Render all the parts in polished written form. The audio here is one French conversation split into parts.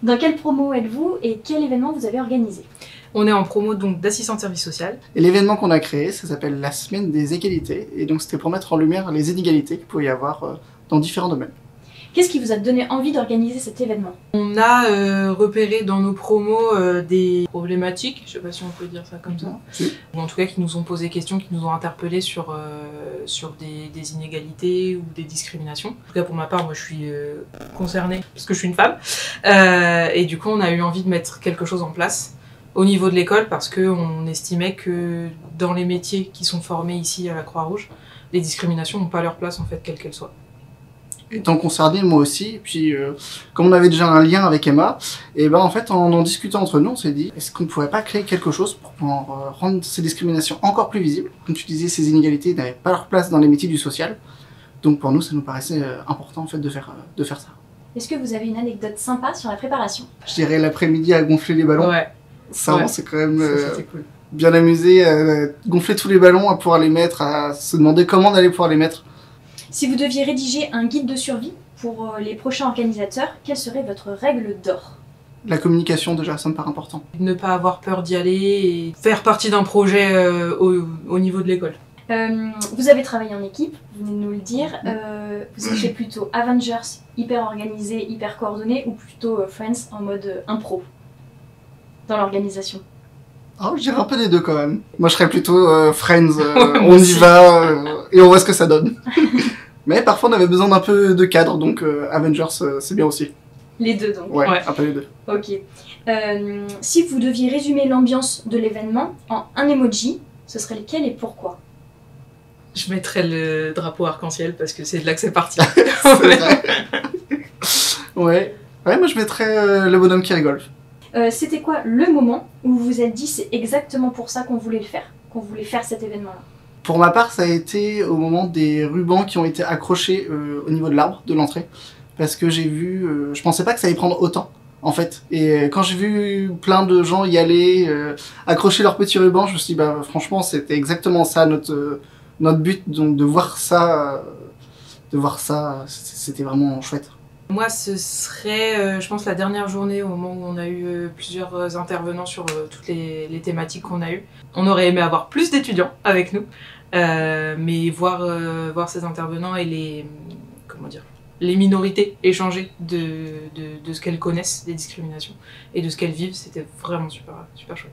Dans quelle promo êtes-vous et quel événement vous avez organisé? On est en promo donc d'assistante service social. Et l'événement qu'on a créé, ça s'appelle la Semaine des égalités. Et donc c'était pour mettre en lumière les inégalités qu'il pouvait y avoir dans différents domaines. Qu'est-ce qui vous a donné envie d'organiser cet événement? On a repéré dans nos promos des problématiques, je sais pas si on peut dire ça comme ça, ou en tout cas qui nous ont posé questions, qui nous ont interpellés sur des inégalités ou des discriminations. En tout cas pour ma part, moi je suis concernée parce que je suis une femme. Et du coup on a eu envie de mettre quelque chose en place au niveau de l'école parce qu'on estimait que dans les métiers qui sont formés ici à la Croix-Rouge, les discriminations n'ont pas leur place en fait, quelle qu'elle soit. Étant concerné, moi aussi, et puis comme on avait déjà un lien avec Emma, et ben en fait en discutant entre nous, on s'est dit est-ce qu'on ne pourrait pas créer quelque chose pour pouvoir rendre ces discriminations encore plus visibles. Comme tu disais, ces inégalités n'avaient pas leur place dans les métiers du social, donc pour nous ça nous paraissait important en fait de faire ça. Est-ce que vous avez une anecdote sympa sur la préparation? Je dirais l'après-midi à gonfler les ballons. Ouais. Ça, ouais. c'est quand même C'était cool. bien amusé, gonfler tous les ballons, à pouvoir les mettre, à se demander comment on allait pouvoir les mettre. Si vous deviez rédiger un guide de survie pour les prochains organisateurs, quelle serait votre règle d'or? La communication déjà, ça me paraît important. Ne pas avoir peur d'y aller et faire partie d'un projet au niveau de l'école. Vous avez travaillé en équipe, vous venez de nous le dire. Vous êtes plutôt Avengers, hyper organisé, hyper coordonné, ou plutôt Friends en mode impro dans l'organisation? Oh, je dirais un peu des deux quand même. Moi je serais plutôt Friends, on y aussi. va et on voit ce que ça donne. Mais parfois on avait besoin d'un peu de cadre, donc Avengers c'est bien aussi. Les deux donc. Ouais, Ouais. un peu les deux. Ok. Si vous deviez résumer l'ambiance de l'événement en un emoji, ce serait lequel et pourquoi? Je mettrais le drapeau arc-en-ciel parce que c'est de là que c'est parti. C'est vrai. Ouais, moi je mettrais le bonhomme qui rigole. C'était quoi le moment où vous vous êtes dit c'est exactement pour ça qu'on voulait le faire, qu'on voulait faire cet événement-là? Pour ma part, ça a été au moment des rubans qui ont été accrochés au niveau de l'arbre de l'entrée. Parce que j'ai vu, je pensais pas que ça allait prendre autant, en fait. Et quand j'ai vu plein de gens y aller, accrocher leurs petits rubans, je me suis dit, bah franchement, c'était exactement ça notre but. Donc de voir ça, c'était vraiment chouette. Moi, ce serait, je pense, la dernière journée, au moment où on a eu plusieurs intervenants sur toutes les thématiques qu'on a eues. On aurait aimé avoir plus d'étudiants avec nous, mais voir ces intervenants et les minorités échanger de ce qu'elles connaissent des discriminations et de ce qu'elles vivent, c'était vraiment super chouette.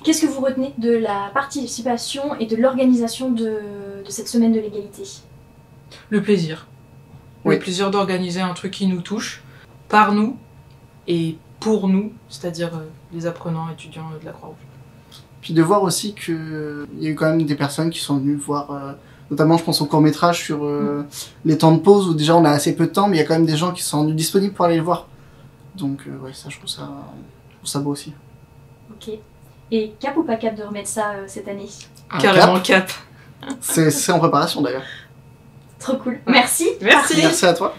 Qu'est-ce que vous retenez de la participation et de l'organisation de cette semaine de l'égalité? Le plaisir. Oui. Le plaisir d'organiser un truc qui nous touche, par nous et pour nous, c'est-à-dire les apprenants, étudiants de la Croix-Rouge. Puis de voir aussi qu'il y a eu quand même des personnes qui sont venues voir, notamment je pense au court-métrage sur les temps de pause, où déjà on a assez peu de temps, mais il y a quand même des gens qui sont rendus disponibles pour aller le voir. Donc ouais, ça je trouve ça beau aussi. Ok. Et cap ou pas cap de remettre ça cette année? Un Carrément cap, cap. c'est en préparation d'ailleurs. Trop cool. Merci. Merci. Merci à toi.